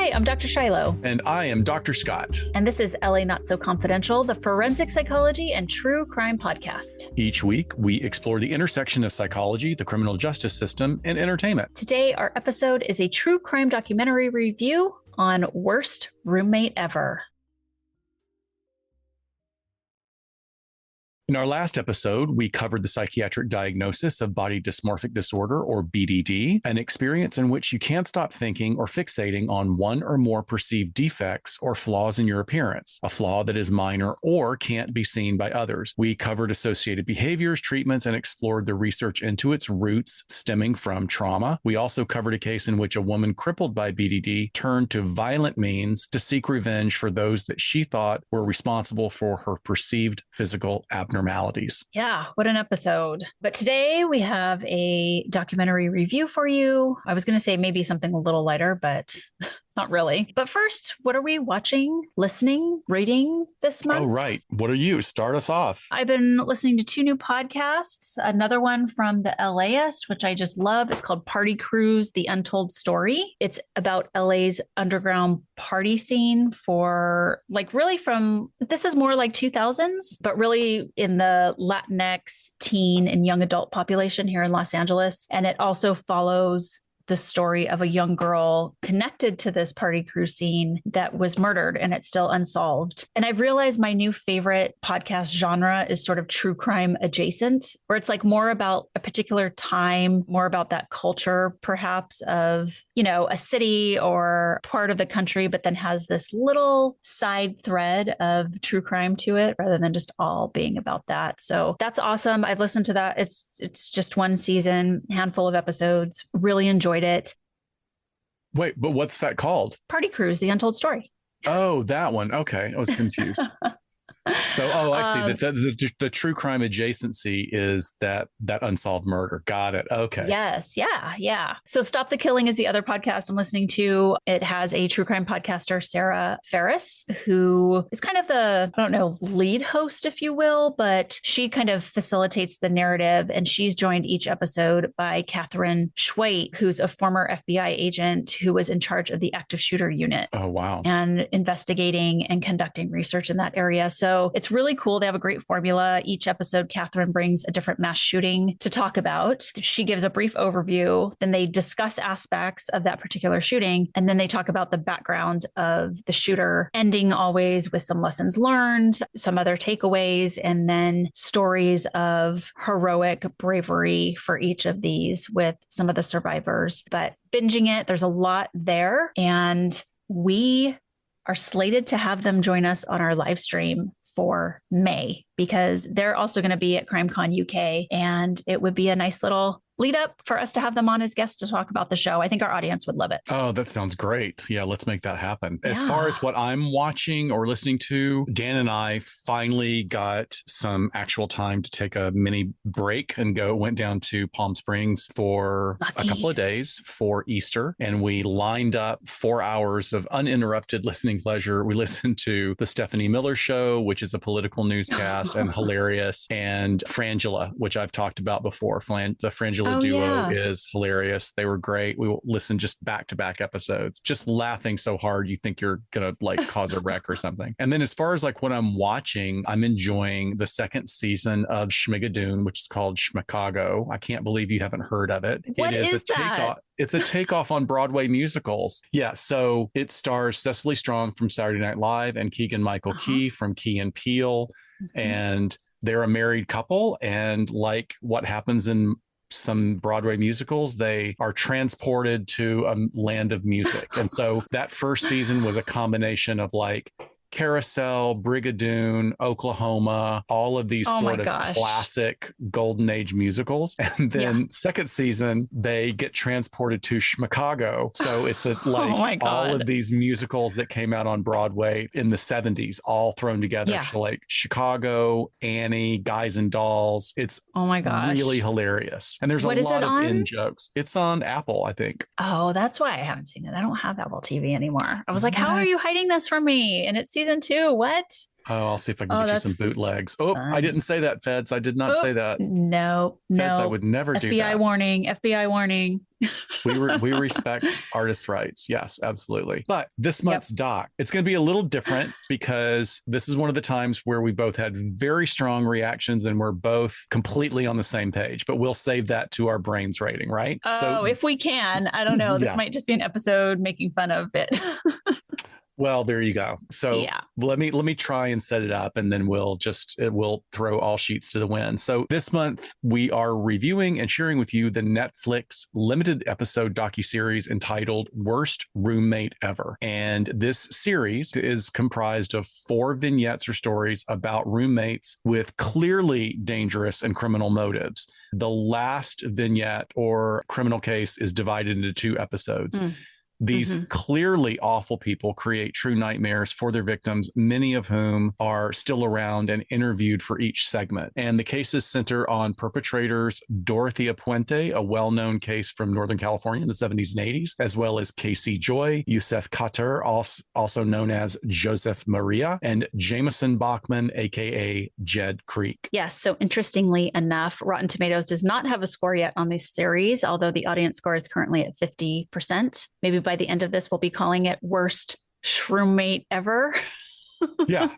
Hi, I'm Dr. Shiloh. And I am Dr. Scott. And this is LA Not So Confidential, the forensic psychology and true crime podcast. Each week, we explore the intersection of psychology, the criminal justice system, and entertainment. Today, our episode is a true crime documentary review on Worst Roommate Ever. In our last episode, we covered the psychiatric diagnosis of body dysmorphic disorder, or BDD, an experience in which you can't stop thinking or fixating on one or more perceived defects or flaws in your appearance, a flaw that is minor or can't be seen by others. We covered associated behaviors, treatments, and explored the research into its roots stemming from trauma. We also covered a case in which a woman crippled by BDD turned to violent means to seek revenge for those that she thought were responsible for her perceived physical abnormalities. Yeah, what an episode. But today we have a documentary review for you. I was going to say maybe something a little lighter, but not really. But first, what are we watching, listening, reading this month? Oh, right. What are you? Start us off. I've been listening to 2 new podcasts. Another one from the LAist, which I just love. It's called Party Cruise, The Untold Story. It's about LA's underground party scene for this is more like 2000s, but really in the Latinx teen and young adult population here in Los Angeles. And it also follows the story of a young girl connected to this party crew scene that was murdered, and it's still unsolved. And I've realized my new favorite podcast genre is sort of true crime adjacent, where it's like more about a particular time, more about that culture, perhaps of, a city or part of the country, but then has this little side thread of true crime to it rather than just all being about that. So that's awesome. I've listened to that. It's just one season, handful of episodes, really enjoyed it. Wait, but what's that called? Party Cruise, The Untold Story. Oh, that one. Okay. I was confused. So, I see. The true crime adjacency is that unsolved murder. Got it. Okay. Yes. Yeah. So Stop the Killing is the other podcast I'm listening to. It has a true crime podcaster, Sarah Ferris, who is kind of the, lead host, if you will, but she kind of facilitates the narrative. And she's joined each episode by Catherine Schweit, who's a former FBI agent who was in charge of the active shooter unit. Oh, wow. And investigating and conducting research in that area. So it's really cool. They have a great formula. Each episode, Catherine brings a different mass shooting to talk about. She gives a brief overview, then they discuss aspects of that particular shooting, and then they talk about the background of the shooter, ending always with some lessons learned, some other takeaways, and then stories of heroic bravery for each of these with some of the survivors. But binging it, there's a lot there, and we are slated to have them join us on our live stream for May, because they're also going to be at CrimeCon UK, and it would be a nice little lead up for us to have them on as guests to talk about the show. I think our audience would love it. Oh, that sounds great. Yeah, let's make that happen. As far as what I'm watching or listening to, Dan and I finally got some actual time to take a mini break and went down to Palm Springs for a couple of days for Easter. And we lined up 4 hours of uninterrupted listening pleasure. We listened to the Stephanie Miller Show, which is a political newscast and hilarious, and Frangela, which I've talked about before. The Frangela duo is hilarious. They were great. We will listen just back-to-back episodes, just laughing so hard you think you're gonna cause a wreck or something. And then as far as what I'm watching, I'm enjoying the second season of Schmigadoon, which is called Schmicago. I can't believe you haven't heard of it. What is a takeoff. It's a takeoff on Broadway musicals. Yeah, so it stars Cecily Strong from Saturday Night Live and Keegan-Michael Key from Key and Peele, and they're a married couple, and like what happens in some Broadway musicals, they are transported to a land of music. And so that first season was a combination of Carousel, Brigadoon, Oklahoma, all of these classic golden age musicals. And then second season, they get transported to Schmicago. So it's all of these musicals that came out on Broadway in the 70s, all thrown together. Yeah. So Chicago, Annie, Guys and Dolls. It's really hilarious. And there's a lot of in-jokes. It's on Apple, I think. Oh, that's why I haven't seen it. I don't have Apple TV anymore. I was like, how are you hiding this from me? And it's season 2. What? Oh, I'll see if I can get you some bootlegs. Oh, fun. I didn't say that, Feds. I did not say that. No. Feds, I would never do that. FBI warning. FBI warning. We respect artists' rights. Yes, absolutely. But this month's doc, it's going to be a little different because this is one of the times where we both had very strong reactions and we're both completely on the same page. But we'll save that to our brains rating, right? Oh, if we can. I don't know. This might just be an episode making fun of it. Well, there you go. So let me try and set it up, and then we'll throw all sheets to the wind. So this month we are reviewing and sharing with you the Netflix limited episode docuseries entitled Worst Roommate Ever. And this series is comprised of 4 vignettes or stories about roommates with clearly dangerous and criminal motives. The last vignette or criminal case is divided into 2 episodes. These clearly awful people create true nightmares for their victims, many of whom are still around and interviewed for each segment. And the cases center on perpetrators Dorothea Puente, a well-known case from Northern California in the 70s and 80s, as well as Casey Joy, Yusef Khater, also known as Joseph Maria, and Jameson Bachman, aka Jed Creek. Yes. So interestingly enough, Rotten Tomatoes does not have a score yet on this series, although the audience score is currently at 50%. Maybe by the end of this, we'll be calling it Worst Roommate Ever. Yeah.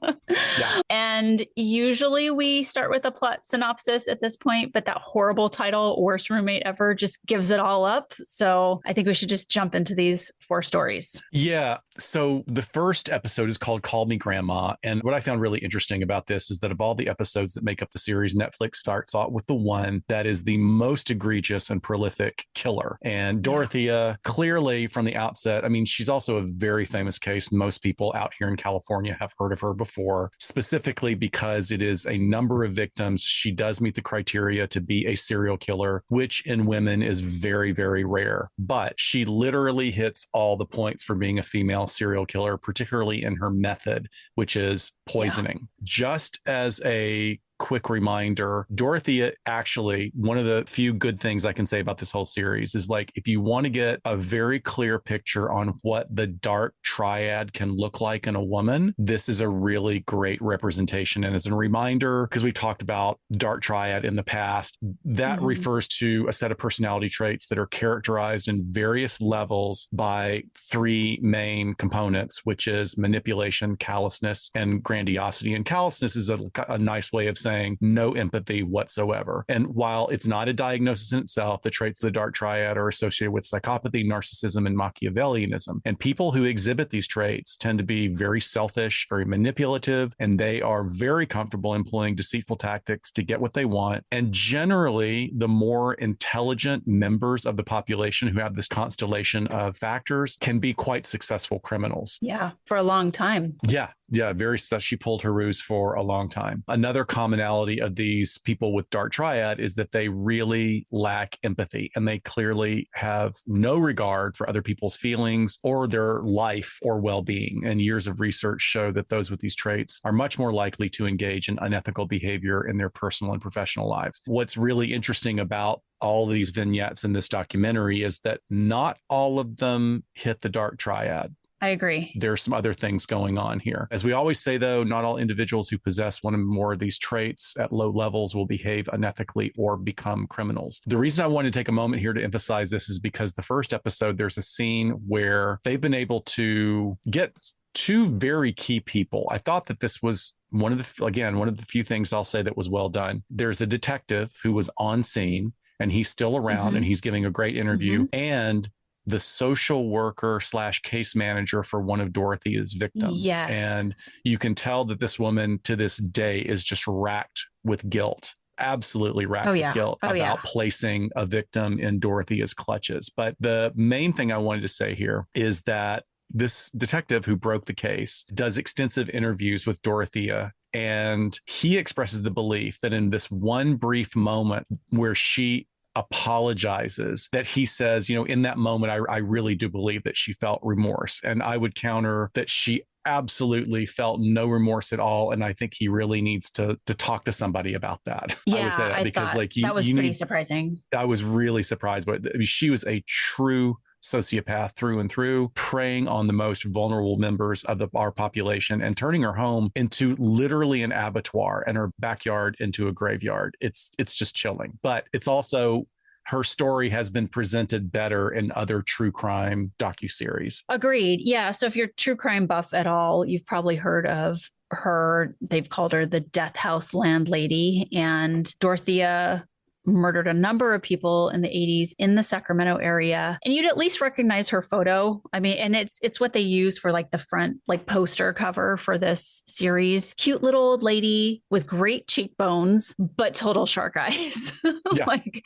And usually we start with a plot synopsis at this point, but that horrible title, Worst Roommate Ever, just gives it all up. So I think we should just jump into these 4 stories. Yeah. So the first episode is called Call Me Grandma. And what I found really interesting about this is that of all the episodes that make up the series, Netflix starts out with the one that is the most egregious and prolific killer. And Dorothea, clearly from the outset, I mean, she's also a very famous case. Most people out here in California have heard of her before, specifically because it is a number of victims. She does meet the criteria to be a serial killer, which in women is very, very rare. But she literally hits all the points for being a female serial killer, particularly in her method, which is poisoning. Just as a quick reminder, Dorothea, actually, one of the few good things I can say about this whole series is, like, if you want to get a very clear picture on what the dark triad can look like in a woman, this is a really great representation. And as a reminder, because we've talked about dark triad in the past, that refers to a set of personality traits that are characterized in various levels by 3 main components, which is manipulation, callousness, and grandiosity. And callousness is a nice way of saying no empathy whatsoever. And while it's not a diagnosis in itself, the traits of the dark triad are associated with psychopathy, narcissism, and Machiavellianism. And people who exhibit these traits tend to be very selfish, very manipulative, and they are very comfortable employing deceitful tactics to get what they want. And generally, the more intelligent members of the population who have this constellation of factors can be quite successful criminals. Yeah, for a long time. Yeah, very successful. She pulled her ruse for a long time. Another commonality of these people with dark triad is that they really lack empathy, and they clearly have no regard for other people's feelings or their life or well-being. And years of research show that those with these traits are much more likely to engage in unethical behavior in their personal and professional lives. What's really interesting about all these vignettes in this documentary is that not all of them hit the dark triad. I agree. There are some other things going on here. As we always say, though, not all individuals who possess one or more of these traits at low levels will behave unethically or become criminals. The reason I want to take a moment here to emphasize this is because the first episode, there's a scene where they've been able to get 2 very key people. I thought that this was one of the few things I'll say that was well done. There's a detective who was on scene, and he's still around, and he's giving a great interview. And the social worker / case manager for one of Dorothea's victims. Yes. And you can tell that this woman to this day is just racked with guilt, absolutely racked with guilt about placing a victim in Dorothea's clutches. But the main thing I wanted to say here is that this detective who broke the case does extensive interviews with Dorothea, and he expresses the belief that in this one brief moment where she apologizes, that he says, in that moment, I really do believe that she felt remorse. And I would counter that she absolutely felt no remorse at all. And I think he really needs to talk to somebody about that. Yeah, I would say that because that was pretty surprising. I was really surprised, but she was a true sociopath through and through, preying on the most vulnerable members of our population and turning her home into literally an abattoir and her backyard into a graveyard. It's just chilling. But it's also, her story has been presented better in other true crime docuseries. Agreed. Yeah. So if you're true crime buff at all, you've probably heard of her. They've called her the Death House Landlady, and Dorothea murdered a number of people in the 80s in the Sacramento area. And you'd at least recognize her photo. I mean, and it's what they use for like the front, like poster cover for this series. Cute little old lady with great cheekbones, but total shark eyes, Yeah. like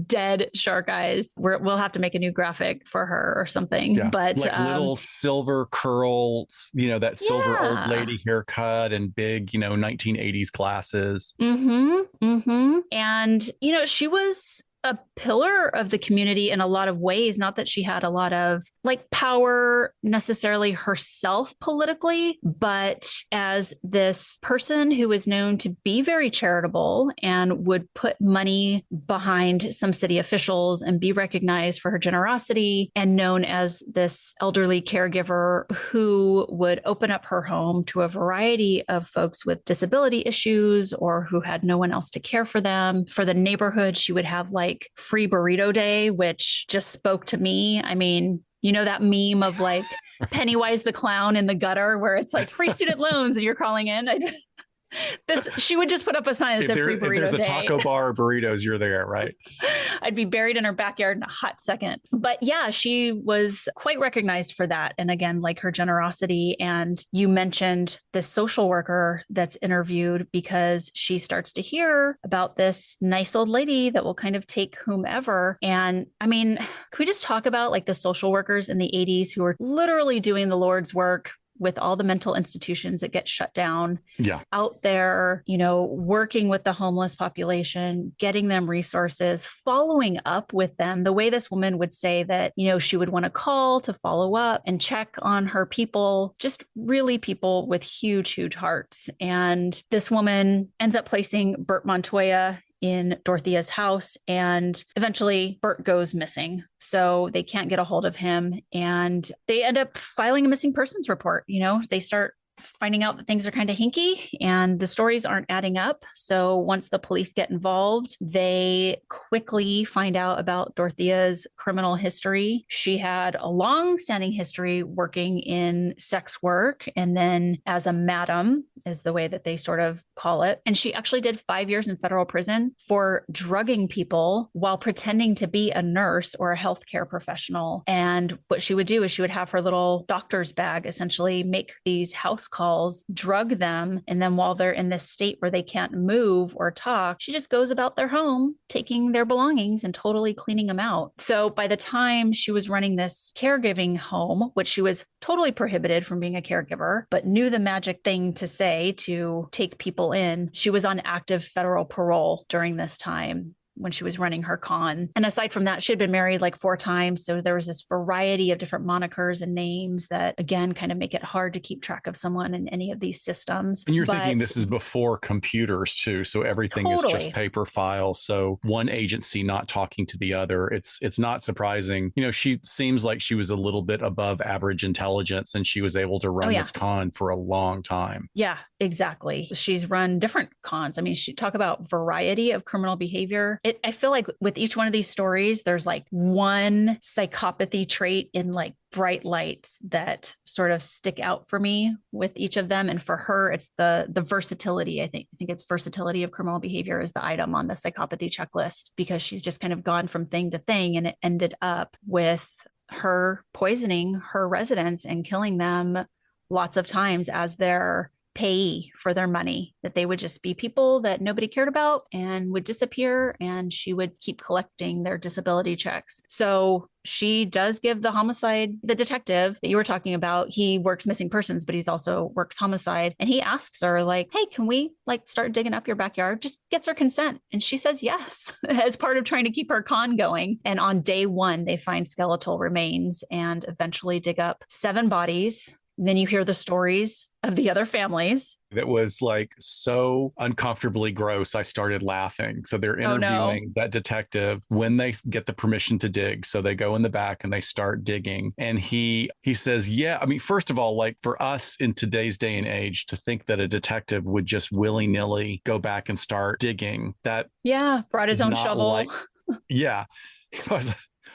dead shark eyes. We'll have to make a new graphic for her or something. Yeah. But like little silver curls, that silver old lady haircut and big, 1980s glasses. And, she was a pillar of the community in a lot of ways. Not that she had a lot of like power necessarily herself politically, but as this person who was known to be very charitable and would put money behind some city officials and be recognized for her generosity, and known as this elderly caregiver who would open up her home to a variety of folks with disability issues or who had no one else to care for them. For the neighborhood, she would have like free burrito day, which just spoke to me. I mean, that meme of like Pennywise the clown in the gutter where it's like free student loans and you're calling in. She would just put up a sign that said free burrito day. If there's a taco bar or burritos, you're there, right? I'd be buried in her backyard in a hot second. But yeah, she was quite recognized for that. And again, like her generosity. And you mentioned the social worker that's interviewed, because she starts to hear about this nice old lady that will kind of take whomever. And I mean, can we just talk about like the social workers in the 80s who were literally doing the Lord's work with all the mental institutions that get shut down, out there, working with the homeless population, getting them resources, following up with them the way this woman would say that, she would want to call to follow up and check on her people, just really people with huge, huge hearts. And this woman ends up placing Bert Montoya in Dorothea's house, and eventually Bert goes missing. So they can't get a hold of him, and they end up filing a missing persons report. They start finding out that things are kind of hinky and the stories aren't adding up. So once the police get involved, they quickly find out about Dorothea's criminal history. She had a long-standing history working in sex work, and then as a madam is the way that they sort of call it. And she actually did 5 years in federal prison for drugging people while pretending to be a nurse or a healthcare professional. And what she would do is she would have her little doctor's bag, essentially make these house calls, drug them. And then while they're in this state where they can't move or talk, she just goes about their home, taking their belongings and totally cleaning them out. So by the time she was running this caregiving home, which she was totally prohibited from being a caregiver, but knew the magic thing to say to take people in, she was on active federal parole during this time when she was running her con. And aside from that, she had been married like 4 times. So there was this variety of different monikers and names that, again, kind of make it hard to keep track of someone in any of these systems. And you're thinking this is before computers too. So everything is just paper files. So one agency not talking to the other. It's not surprising. She seems like she was a little bit above average intelligence, and she was able to run this con for a long time. Yeah, exactly. She's run different cons. I mean, she talk about variety of criminal behavior. I feel like with each one of these stories, there's like one psychopathy trait in like bright lights that sort of stick out for me with each of them. And for her, it's the versatility. I think it's versatility of criminal behavior is the item on the psychopathy checklist, because she's just kind of gone from thing to thing, and it ended up with her poisoning her residents and killing them lots of times as their pay for their money, that they would just be people that nobody cared about and would disappear, and she would keep collecting their disability checks. So she does give the homicide, the detective that you were talking about, he works missing persons, but he's also works homicide. And he asks her like, hey, can we like start digging up your backyard? Just gets her consent. And she says yes, as part of trying to keep her con going. And on day 1, they find skeletal remains and eventually dig up 7 bodies, then you hear the stories of the other families. That was like so uncomfortably gross. I started laughing. So they're interviewing that detective when they get the permission to dig. So they go in the back and they start digging. And he says, yeah, I mean, first of all, like for us in today's day and age to think that a detective would just willy-nilly go back and start digging, that brought his own shovel. Yeah.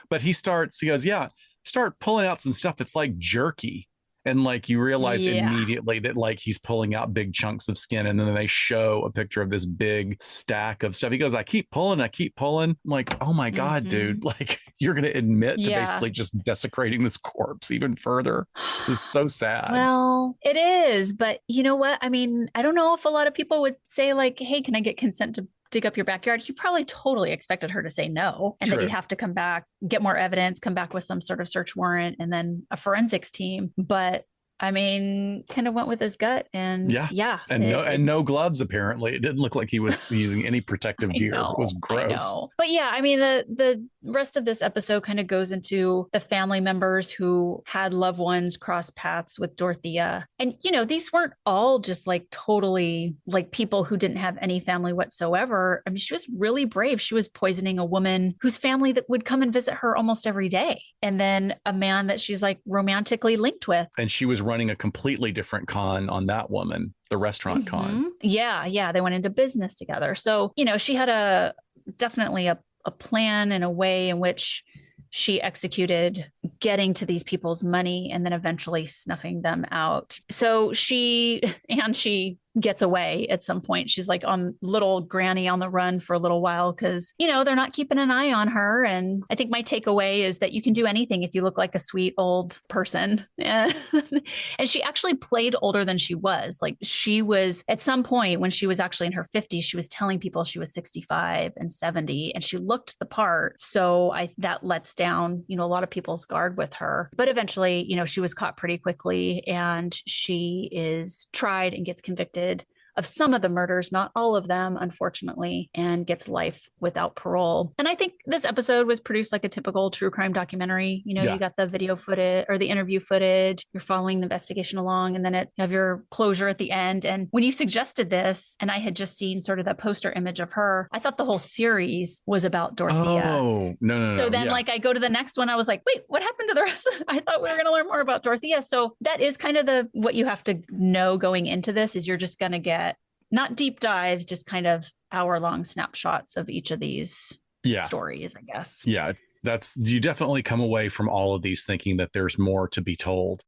But he goes, yeah, start pulling out some stuff. It's like jerky. And like you realize immediately that like he's pulling out big chunks of skin. And then they show a picture of this big stack of stuff. He goes, I keep pulling. I'm like, oh my God, dude. Like you're going to admit to basically just desecrating this corpse even further. This is so sad. Well, it is. But you know what? I mean, I don't know if a lot of people would say like, hey, can I get consent to dig up your backyard? He probably totally expected her to say no, and that he'd have to come back, get more evidence, come back with some sort of search warrant and then a forensics team. But I mean, kind of went with his gut and no gloves. Apparently it didn't look like he was using any protective gear. It was gross. But yeah, I mean, the rest of this episode kind of goes into the family members who had loved ones cross paths with Dorothea. And, you know, these weren't all just like totally like people who didn't have any family whatsoever. I mean, she was really brave. She was poisoning a woman whose family that would come and visit her almost every day. And then a man that she's like romantically linked with. And she was running a completely different con on that woman, the restaurant con. Yeah. They went into business together. So, you know, she had definitely a plan and a way in which she executed getting to these people's money and then eventually snuffing them out. So she gets away at some point. She's like on little granny on the run for a little while because, you know, they're not keeping an eye on her. And I think my takeaway is that you can do anything if you look like a sweet old person. And she actually played older than she was. Like she was at some point when she was actually in her 50s, she was telling people she was 65 and 70 and she looked the part. So that lets down, you know, a lot of people's guard with her. But eventually, you know, she was caught pretty quickly and she is tried and gets convicted of some of the murders, not all of them, unfortunately, and gets life without parole. And I think this episode was produced like a typical true crime documentary. You know, you got the video footage or the interview footage, you're following the investigation along, and then you have your closure at the end. And when you suggested this, and I had just seen sort of the poster image of her, I thought the whole series was about Dorothea. Oh, no. So then like I go to the next one, I was like, wait, what happened to the rest? I thought we were going to learn more about Dorothea. So that is kind of what you have to know going into this is you're just going to get not deep dives, just kind of hour-long snapshots of each of these stories, I guess. Yeah, you definitely come away from all of these thinking that there's more to be told.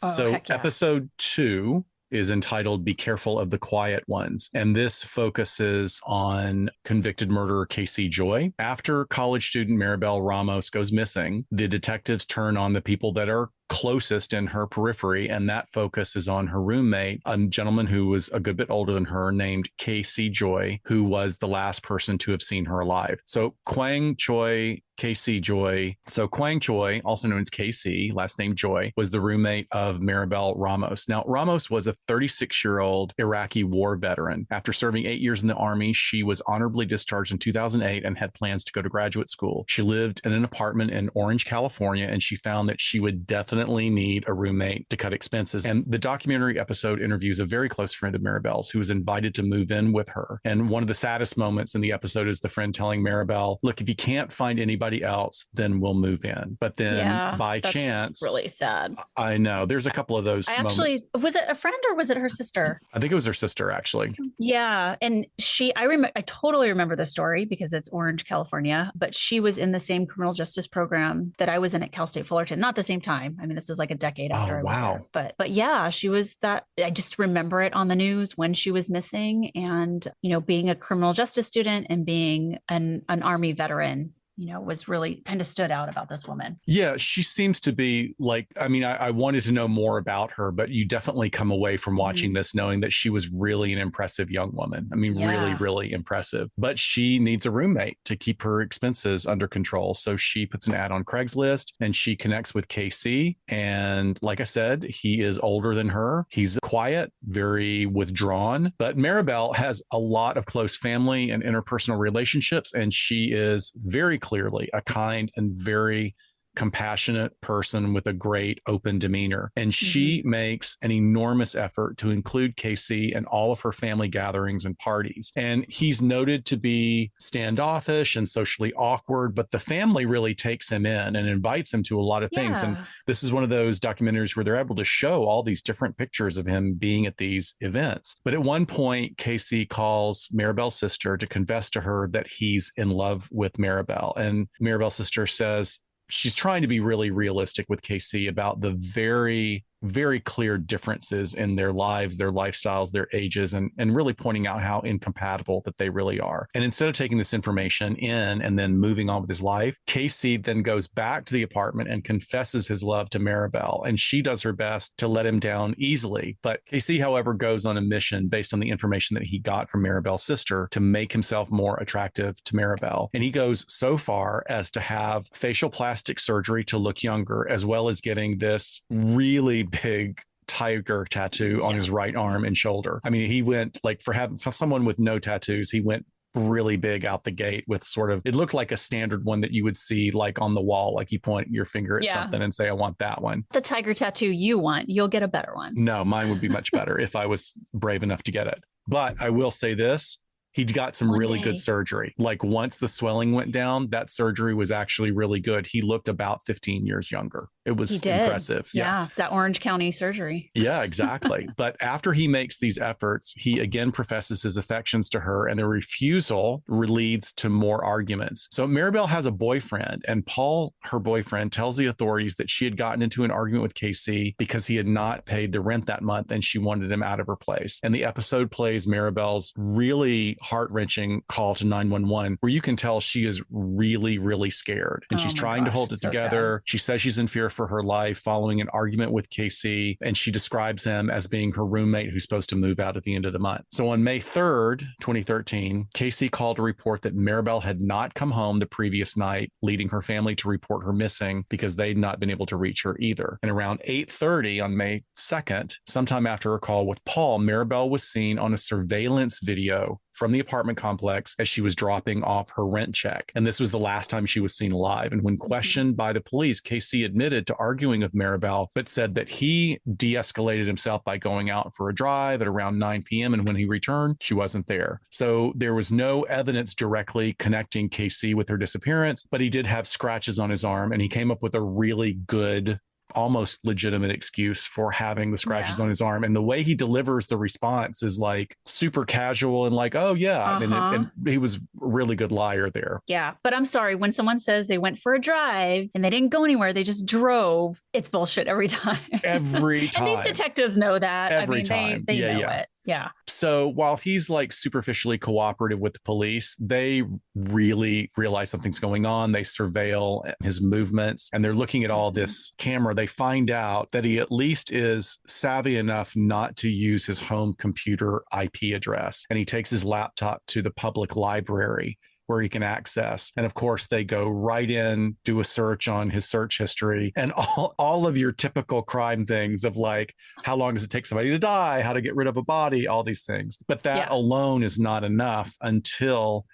Episode 2 is entitled Be Careful of the Quiet Ones. And this focuses on convicted murderer Casey Joy. After college student Maribel Ramos goes missing, the detectives turn on the people that are closest in her periphery, and that focus is on her roommate, a gentleman who was a good bit older than her named Casey Joy, who was the last person to have seen her alive. So Kwang Choi, Casey Joy. So Kwang Choi, also known as KC, last name Joy, was the roommate of Maribel Ramos. Now, Ramos was a 36-year-old Iraqi war veteran. After serving 8 years in the Army, she was honorably discharged in 2008 and had plans to go to graduate school. She lived in an apartment in Orange, California, and she found that she would definitely need a roommate to cut expenses. And the documentary episode interviews a very close friend of Maribel's who was invited to move in with her. And one of the saddest moments in the episode is the friend telling Maribel, look, if you can't find anybody else, then we'll move in. But then by chance, really sad. I know. There's a couple of those moments. Was it a friend or was it her sister? I think it was her sister, actually. Yeah. And I totally remember the story because it's Orange, California, but she was in the same criminal justice program that I was in at Cal State Fullerton. Not the same time. I mean, this is like a decade after I was there. But yeah, she was that. I just remember it on the news when she was missing, and you know, being a criminal justice student and being an Army veteran, you know, was really kind of stood out about this woman. Yeah, she seems to be like, I mean, I wanted to know more about her, but you definitely come away from watching this knowing that she was really an impressive young woman. I mean, really, really impressive. But she needs a roommate to keep her expenses under control. So she puts an ad on Craigslist and she connects with KC. And like I said, he is older than her. He's quiet, very withdrawn. But Maribel has a lot of close family and interpersonal relationships, and she is very clearly a kind and very compassionate person with a great open demeanor. And she makes an enormous effort to include Casey in all of her family gatherings and parties. And he's noted to be standoffish and socially awkward, but the family really takes him in and invites him to a lot of things. And this is one of those documentaries where they're able to show all these different pictures of him being at these events. But at one point, Casey calls Maribel's sister to confess to her that he's in love with Maribel. And Maribel's sister says, she's trying to be really realistic with Casey about the very, very clear differences in their lives, their lifestyles, their ages, and really pointing out how incompatible that they really are. And instead of taking this information in and then moving on with his life, Casey then goes back to the apartment and confesses his love to Maribel. And she does her best to let him down easily. But Casey, however, goes on a mission based on the information that he got from Maribel's sister to make himself more attractive to Maribel. And he goes so far as to have facial plastic surgery to look younger, as well as getting this really big tiger tattoo on his right arm and shoulder. I mean, he went like for someone with no tattoos, he went really big out the gate with sort of, it looked like a standard one that you would see like on the wall, like you point your finger at something and say, I want that one. The tiger tattoo you want, you'll get a better one. No, mine would be much better if I was brave enough to get it. But I will say this, he got some really good surgery. Like once the swelling went down, that surgery was actually really good. He looked about 15 years younger. It was impressive. Yeah. It's that Orange County surgery. Yeah, exactly. But after he makes these efforts, he again professes his affections to her, and the refusal leads to more arguments. So Maribel has a boyfriend, and Paul, her boyfriend, tells the authorities that she had gotten into an argument with Casey because he had not paid the rent that month and she wanted him out of her place. And the episode plays Maribel's really heart-wrenching call to 911, where you can tell she is really, really scared. And she's trying to hold it together. She says she's in fear for her life following an argument with Casey, and she describes him as being her roommate who's supposed to move out at the end of the month. So on May 3rd, 2013, Casey called to report that Maribel had not come home the previous night, leading her family to report her missing because they'd not been able to reach her either. And around 8:30 on May 2nd, sometime after her call with Paul, Maribel was seen on a surveillance video from the apartment complex as she was dropping off her rent check. And this was the last time she was seen alive. And when questioned by the police, Casey admitted to arguing with Maribel, but said that he de-escalated himself by going out for a drive at around 9 p.m. And when he returned, she wasn't there. So there was no evidence directly connecting Casey with her disappearance, but he did have scratches on his arm, and he came up with a really good, almost legitimate excuse for having the scratches on his arm. And the way he delivers the response is like super casual and like, oh yeah. And he was a really good liar there. Yeah. But I'm sorry, when someone says they went for a drive and they didn't go anywhere, they just drove, it's bullshit every time. Every time. And these detectives know that. Every time. They know it. Yeah. So while he's like superficially cooperative with the police, they really realize something's going on. They surveil his movements and they're looking at all this camera. They find out that he at least is savvy enough not to use his home computer IP address. And he takes his laptop to the public library where he can access. And of course, they go right in, do a search on his search history, and all of your typical crime things of like, how long does it take somebody to die, how to get rid of a body, all these things. But that alone is not enough until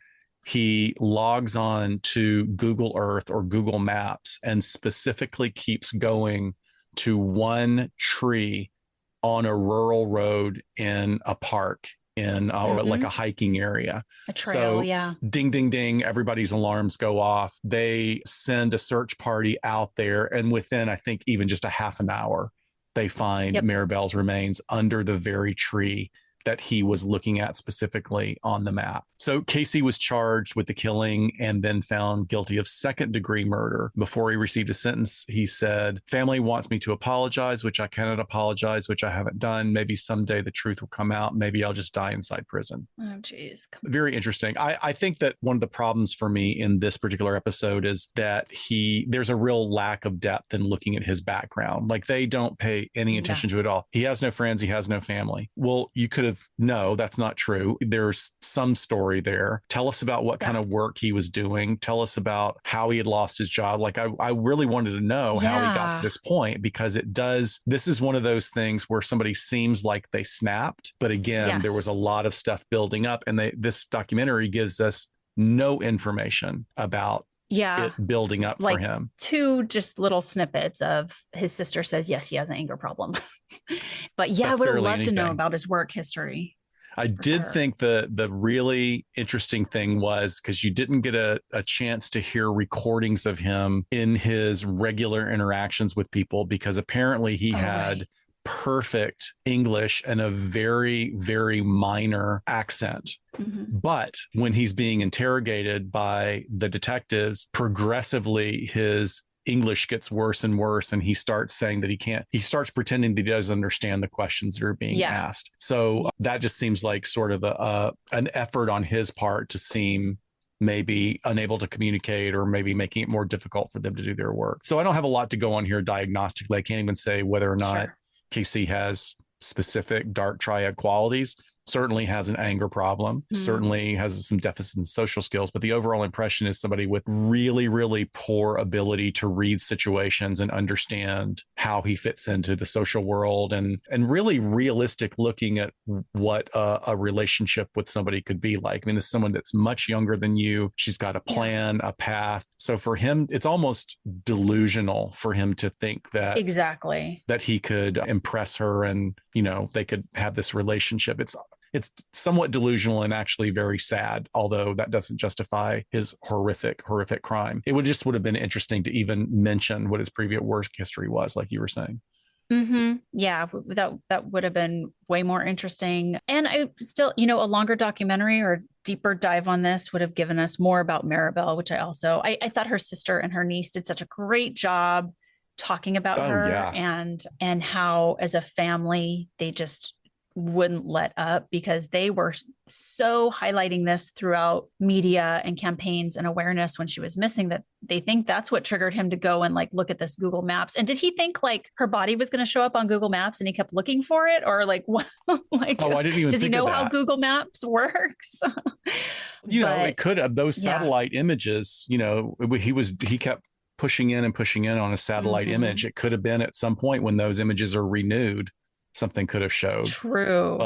he logs on to Google Earth or Google Maps and specifically keeps going to one tree on a rural road in a park in like a hiking area. A trail, so, ding, ding, ding, everybody's alarms go off. They send a search party out there. And within, I think, even just a half an hour, they find Maribel's remains under the very tree that he was looking at specifically on the map. So Casey was charged with the killing and then found guilty of second-degree murder. Before he received a sentence, he said, "Family wants me to apologize, which I cannot apologize, which I haven't done. Maybe someday the truth will come out. Maybe I'll just die inside prison." Oh, geez. Very interesting. I think that one of the problems for me in this particular episode is that there's a real lack of depth in looking at his background. Like they don't pay any attention to it at all. He has no friends. He has no family. Well, you could have, no, that's not true. There's some story there. Tell us about what kind of work he was doing. Tell us about how he had lost his job. Like I really wanted to know how he got to this point, because this is one of those things where somebody seems like they snapped. But again, there was a lot of stuff building up, and this documentary gives us no information about Yeah. it building up for him. 2 just little snippets of his sister says, yes, he has an anger problem. But yeah, That's I would have barely loved to know anything. about his work history. I did think the really interesting thing was because you didn't get a chance to hear recordings of him in his regular interactions with people, because apparently he had perfect English and a very, very minor accent. But when he's being interrogated by the detectives, progressively his English gets worse and worse, and he starts saying that he starts pretending that he doesn't understand the questions that are being asked. So that just seems like sort of an effort on his part to seem maybe unable to communicate, or maybe making it more difficult for them to do their work. So I don't have a lot to go on here diagnostically. I can't even say whether or not Casey has specific dark triad qualities. Certainly has an anger problem, certainly has some deficits in social skills, but the overall impression is somebody with really, really poor ability to read situations and understand how he fits into the social world, and really realistic looking at what a relationship with somebody could be like. I mean, this is someone that's much younger than you. She's got a plan, a path. So for him, it's almost delusional for him to think that that he could impress her and, you know, they could have this relationship. It's somewhat delusional and actually very sad, although that doesn't justify his horrific crime. It would have been interesting to even mention what his previous work history was, like you were saying. Yeah, that would have been way more interesting. And I still, you know, a longer documentary or deeper dive on this would have given us more about Maribel, which I thought her sister and her niece did such a great job talking about her and how as a family they just wouldn't let up, because they were so highlighting this throughout media and campaigns and awareness when she was missing, that they think that's what triggered him to go and like look at this Google Maps. And did he think like her body was going to show up on Google Maps and he kept looking for it, or like what? Like, I didn't even. Does he think know of that. how Google Maps works? You know, it could have those satellite images. You know, he kept pushing in on a satellite image. It could have been at some point when those images are renewed, something could have showed. True.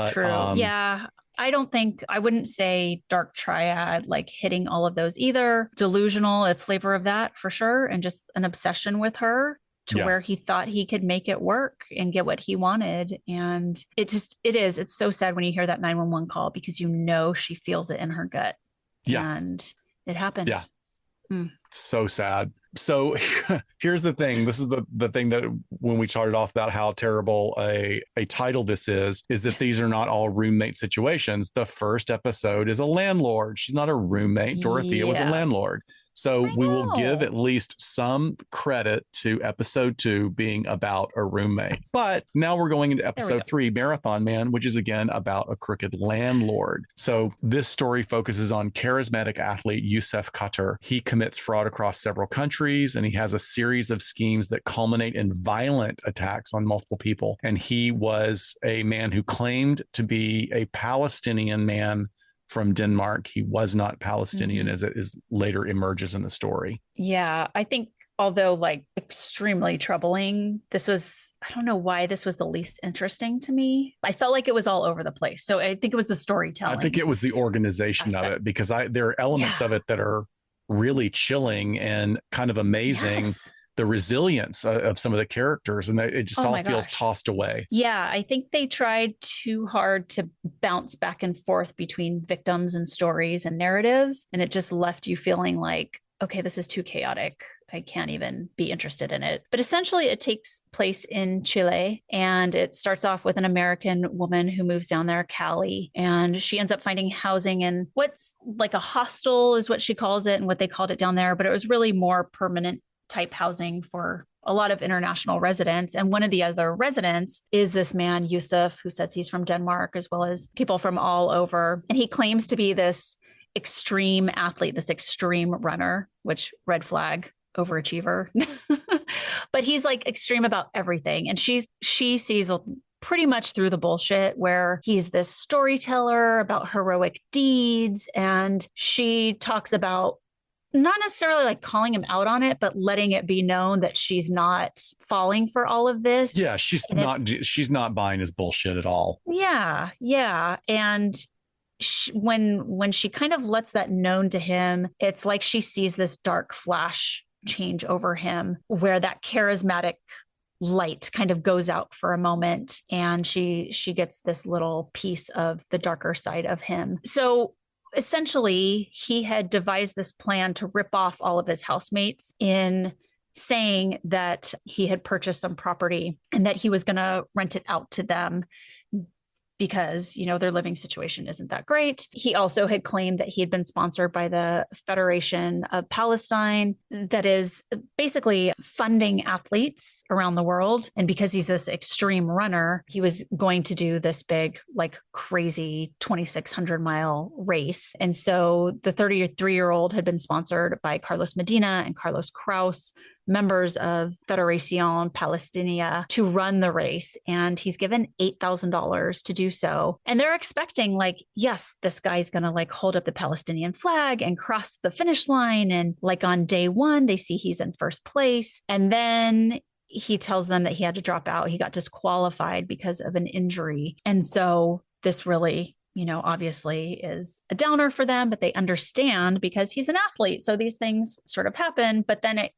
Yeah. I wouldn't say dark triad, like hitting all of those either. Delusional, a flavor of that for sure. And just an obsession with her to where he thought he could make it work and get what he wanted. And it's so sad when you hear that 911 call, because you know she feels it in her gut. And it happened. So sad. So here's the thing. This is the thing that when we started off about how terrible a title this is that these are not all roommate situations. The first episode is a landlord. She's not a roommate. Dorothea was a landlord. So we will give at least some credit to episode 2 being about a roommate. But now we're going into episode 3, Marathon Man, which is again about a crooked landlord. So this story focuses on charismatic athlete Yusuf Qatar. He commits fraud across several countries, and he has a series of schemes that culminate in violent attacks on multiple people. And he was a man who claimed to be a Palestinian man from Denmark. He was not Palestinian, as it is later emerges in the story. Yeah, I think although like extremely troubling, I don't know why this was the least interesting to me. I felt like it was all over the place. So I think it was the storytelling. I think it was the organization of it, because there are elements of it that are really chilling and kind of amazing. The resilience of some of the characters, and it just all feels tossed away. Yeah, I think they tried too hard to bounce back and forth between victims and stories and narratives, and it just left you feeling like, okay, this is too chaotic. I can't even be interested in it. But essentially it takes place in Chile, and it starts off with an American woman who moves down there, Callie, and she ends up finding housing in what's like a hostel is what she calls it and what they called it down there, but it was really more permanent type housing for a lot of international residents. And one of the other residents is this man, Yusuf, who says he's from Denmark, as well as people from all over. And he claims to be this extreme athlete, this extreme runner, which red flag, overachiever. But he's like extreme about everything. And she sees pretty much through the bullshit, where he's this storyteller about heroic deeds. And she talks about not necessarily like calling him out on it, but letting it be known that she's not falling for all of this. Yeah, she's not buying his bullshit at all. Yeah. And when she kind of lets that known to him, it's like she sees this dark flash change over him, where that charismatic light kind of goes out for a moment, and she gets this little piece of the darker side of him. So essentially, he had devised this plan to rip off all of his housemates in saying that he had purchased some property and that he was going to rent it out to them because, their living situation isn't that great. He also had claimed that he had been sponsored by the Federation of Palestine, that is basically funding athletes around the world. And because he's this extreme runner, he was going to do this big, like crazy 2,600-mile race. And so the 33-year-old had been sponsored by Carlos Medina and Carlos Kraus, members of Federación Palestina, to run the race. And he's given $8,000 to do so. And they're expecting, like, yes, this guy's going to like hold up the Palestinian flag and cross the finish line. And like on day one, they see he's in first place. And then he tells them that he had to drop out. He got disqualified because of an injury. And so this really, obviously is a downer for them, but they understand because he's an athlete. So these things sort of happen, but then it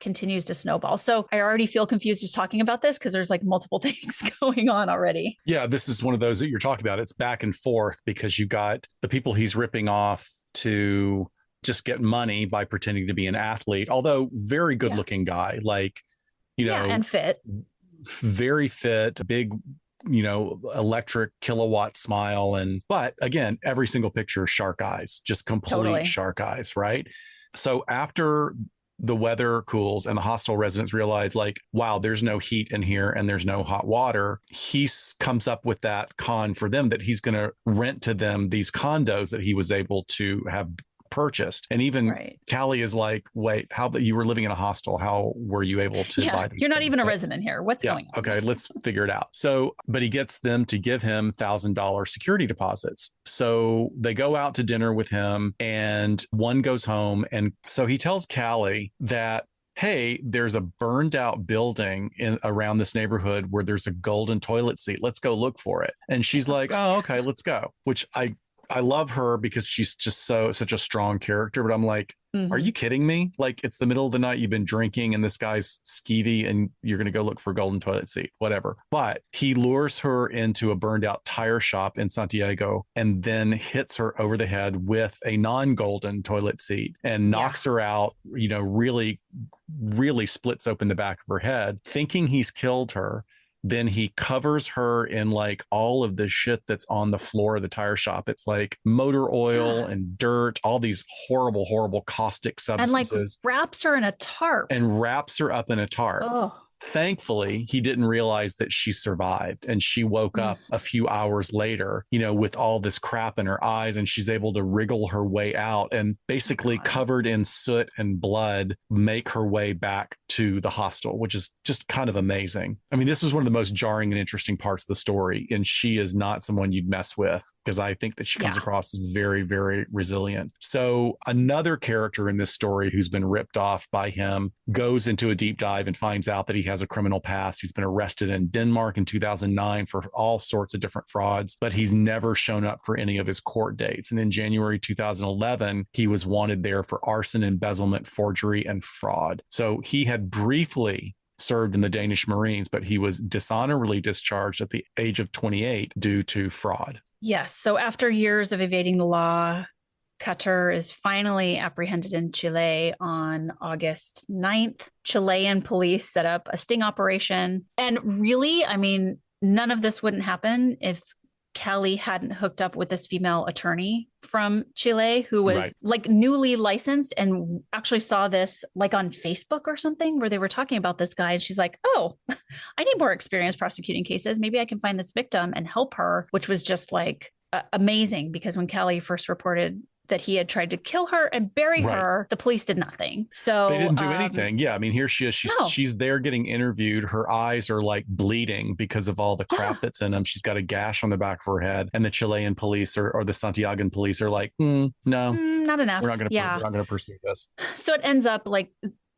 continues to snowball. So I already feel confused just talking about this because there's like multiple things going on already. Yeah, this is one of those that you're talking about. It's back and forth because you got the people he's ripping off to just get money by pretending to be an athlete, although very good looking guy, like, and fit, very fit, big, electric kilowatt smile. But again, every single picture, shark eyes, just complete shark eyes. Right. So after the weather cools and the hostel residents realize, like, wow, there's no heat in here and there's no hot water, he comes up with that con for them that he's going to rent to them these condos that he was able to have purchased. And even Callie is like, wait, how that you were living in a hostel? How were you able to buy these? You're not things? even a resident here. What's going on? Okay, let's figure it out. So, but he gets them to give him $1,000 security deposits. So they go out to dinner with him and one goes home. And so he tells Callie that, hey, there's a burned out building around this neighborhood where there's a golden toilet seat. Let's go look for it. And she's like, oh, okay, let's go. Which I love her because she's just such a strong character. But I'm like, are you kidding me? Like, it's the middle of the night, you've been drinking and this guy's skeevy and you're going to go look for a golden toilet seat, whatever. But he lures her into a burned out tire shop in Santiago and then hits her over the head with a non-golden toilet seat and knocks her out, really, really splits open the back of her head, thinking he's killed her. Then he covers her in like all of the shit that's on the floor of the tire shop. It's like motor oil and dirt, all these horrible, horrible caustic substances. And like wraps her in a tarp. And wraps her up in a tarp. Oh. Thankfully, he didn't realize that she survived and she woke up a few hours later, with all this crap in her eyes, and she's able to wriggle her way out and basically covered in soot and blood, make her way back to the hostel, which is just kind of amazing. I mean, this was one of the most jarring and interesting parts of the story. And she is not someone you'd mess with because I think that she comes across as very, very resilient. So another character in this story who's been ripped off by him goes into a deep dive and finds out that he has a criminal past. He's been arrested in Denmark in 2009 for all sorts of different frauds, but he's never shown up for any of his court dates. And in January 2011, he was wanted there for arson, embezzlement, forgery, and fraud. So he had briefly served in the Danish Marines, but he was dishonorably discharged at the age of 28 due to fraud. Yes. So after years of evading the law, Kater is finally apprehended in Chile on August 9th. Chilean police set up a sting operation. And really, I mean, none of this wouldn't happen if Callie hadn't hooked up with this female attorney from Chile who was like newly licensed and actually saw this like on Facebook or something where they were talking about this guy. And she's like, oh, I need more experience prosecuting cases. Maybe I can find this victim and help her, which was just like amazing because when Callie first reported that he had tried to kill her and bury her, the police did nothing. So they didn't do anything. Yeah. I mean, here she is. She's there getting interviewed. Her eyes are like bleeding because of all the crap that's in them. She's got a gash on the back of her head. And the Chilean police or the Santiagan police are like, no, not enough. We're not going to pursue this. So it ends up like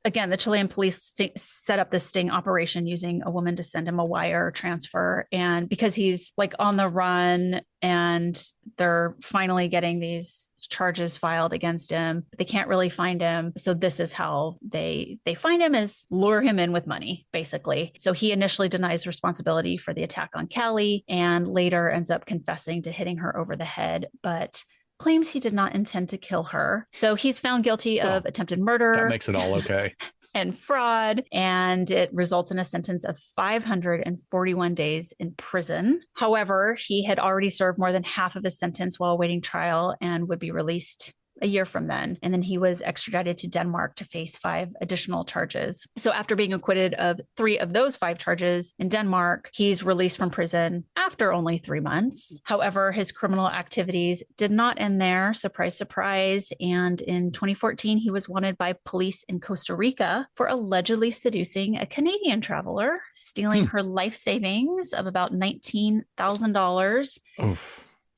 again, the Chilean police set up this sting operation using a woman to send him a wire transfer. And because he's like on the run and they're finally getting these charges filed against him, they can't really find him. So this is how they find him, is lure him in with money, basically. So he initially denies responsibility for the attack on Callie and later ends up confessing to hitting her over the head, but claims he did not intend to kill her. So he's found guilty of attempted murder. That makes it all okay. And fraud, and it results in a sentence of 541 days in prison. However, he had already served more than half of his sentence while awaiting trial and would be released a year from then. And then he was extradited to Denmark to face 5 additional charges. So after being acquitted of 3 of those 5 charges in Denmark, he's released from prison after only 3 months. However, his criminal activities did not end there. Surprise, surprise. And in 2014, he was wanted by police in Costa Rica for allegedly seducing a Canadian traveler, stealing her life savings of about $19,000.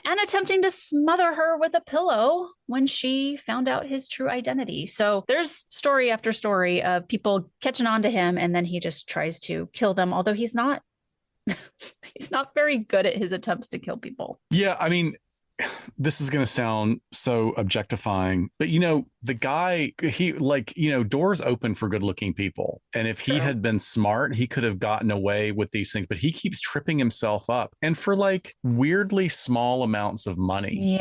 And attempting to smother her with a pillow when she found out his true identity. So there's story after story of people catching on to him, and then he just tries to kill them, although he's not very good at his attempts to kill people. Yeah, I mean, this is going to sound so objectifying, but the guy, he doors open for good looking people. And if he had been smart, he could have gotten away with these things, but he keeps tripping himself up, and for weirdly small amounts of money.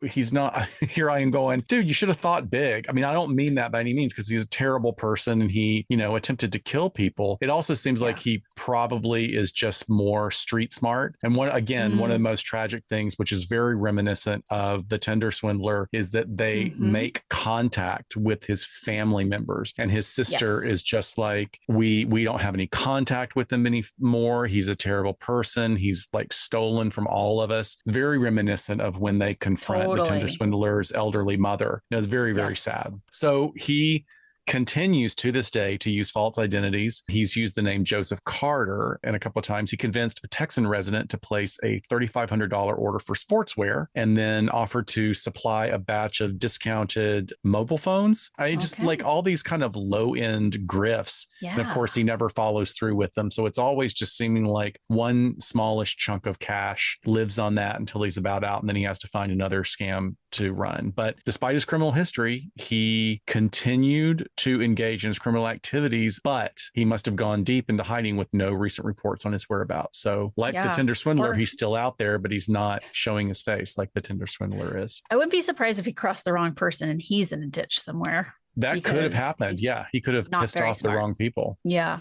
He's not, here I am going, dude, you should have thought big. I mean, I don't mean that by any means, because he's a terrible person and he, attempted to kill people. It also seems like he probably is just more street smart. And one of the most tragic things, which is very reminiscent of the Tinder swindler, is that they make contact with his family members, and his sister is just like, we don't have any contact with him anymore. He's a terrible person. He's stolen from all of us. Very reminiscent of when they confront the Tinder swindler's elderly mother. It's very, very sad. So he continues to this day to use false identities. He's used the name Joseph Carter, and a couple of times he convinced a Texan resident to place a $3,500 order for sportswear and then offered to supply a batch of discounted mobile phones. Just all these kind of low-end grifts. And of course, he never follows through with them. So it's always just seeming like one smallish chunk of cash lives on that until he's about out, and then he has to find another scam to run. But despite his criminal history, he continued to engage in his criminal activities, but he must have gone deep into hiding with no recent reports on his whereabouts. So the Tinder swindler, he's still out there, but he's not showing his face like the Tinder swindler is. I wouldn't be surprised if he crossed the wrong person and he's in a ditch somewhere. That could have happened. Yeah. He could have pissed off the wrong people. Yeah.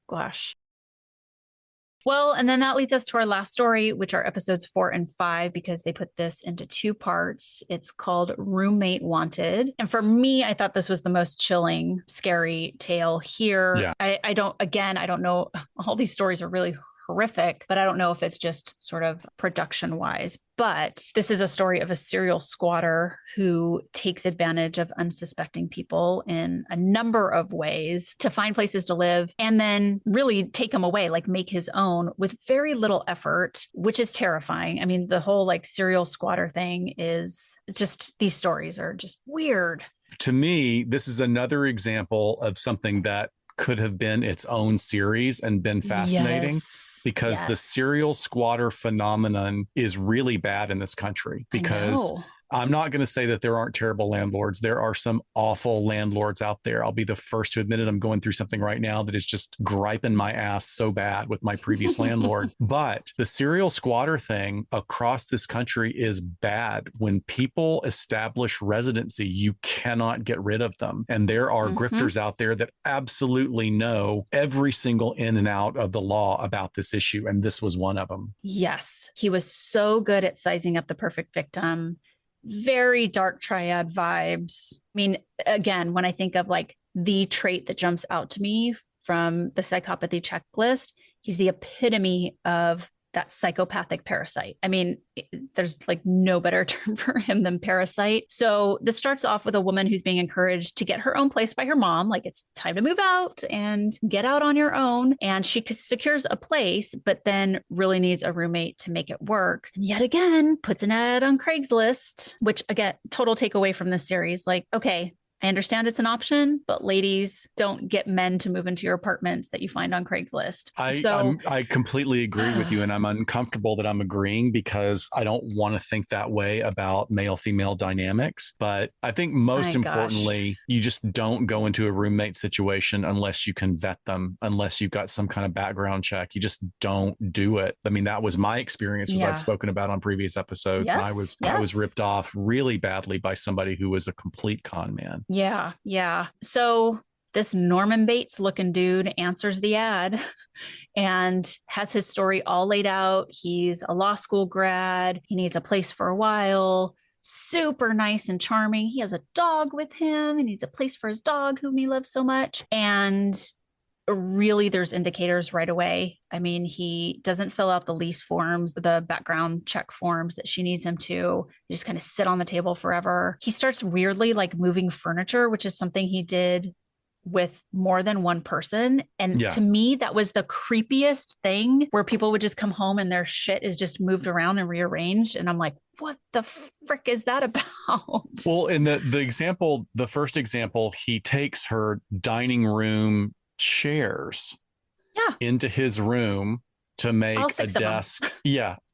Gosh. Well, and then that leads us to our last story, which are episodes 4 and 5, because they put this into 2 parts. It's called Roommate Wanted. And for me, I thought this was the most chilling, scary tale here. Yeah. I don't know. All these stories are really horrific, but I don't know if it's just sort of production wise. But this is a story of a serial squatter who takes advantage of unsuspecting people in a number of ways to find places to live and then really take them away, make his own with very little effort, which is terrifying. I mean, the whole serial squatter thing is just, these stories are just weird. To me, this is another example of something that could have been its own series and been fascinating. Because the serial squatter phenomenon is really bad in this country, because I'm not going to say that there aren't terrible landlords. There are some awful landlords out there. I'll be the first to admit it. I'm going through something right now that is just griping my ass so bad with my previous landlord. But the serial squatter thing across this country is bad. When people establish residency, you cannot get rid of them. And there are grifters out there that absolutely know every single in and out of the law about this issue. And this was one of them. Yes. He was so good at sizing up the perfect victim. Very dark triad vibes. I mean, again, when I think of the trait that jumps out to me from the psychopathy checklist, he's the epitome of that psychopathic parasite. I mean, there's no better term for him than parasite. So this starts off with a woman who's being encouraged to get her own place by her mom. It's time to move out and get out on your own. And she secures a place, but then really needs a roommate to make it work. And yet again, puts an ad on Craigslist, which again, total takeaway from this series. Okay, I understand it's an option, but ladies, don't get men to move into your apartments that you find on Craigslist. I completely agree with you, and I'm uncomfortable that I'm agreeing because I don't want to think that way about male female dynamics. But I think most importantly, you just don't go into a roommate situation unless you can vet them, unless you've got some kind of background check. You just don't do it. I mean, that was my experience, which I've spoken about on previous episodes. And I was ripped off really badly by somebody who was a complete con man. Yeah. Yeah. So this Norman Bates looking dude answers the ad and has his story all laid out. He's a law school grad. He needs a place for a while. Super nice and charming. He has a dog with him. He needs a place for his dog, whom he loves so much. And really, there's indicators right away. I mean, he doesn't fill out the lease forms, the background check forms that she needs him to. He just kind of sit on the table forever. He starts weirdly like moving furniture, which is something he did with more than one person. And to me, that was the creepiest thing, where people would just come home and their shit is just moved around and rearranged. And I'm like, what the frick is that about? Well, in the first example, he takes her dining room chairs into his room to make a desk.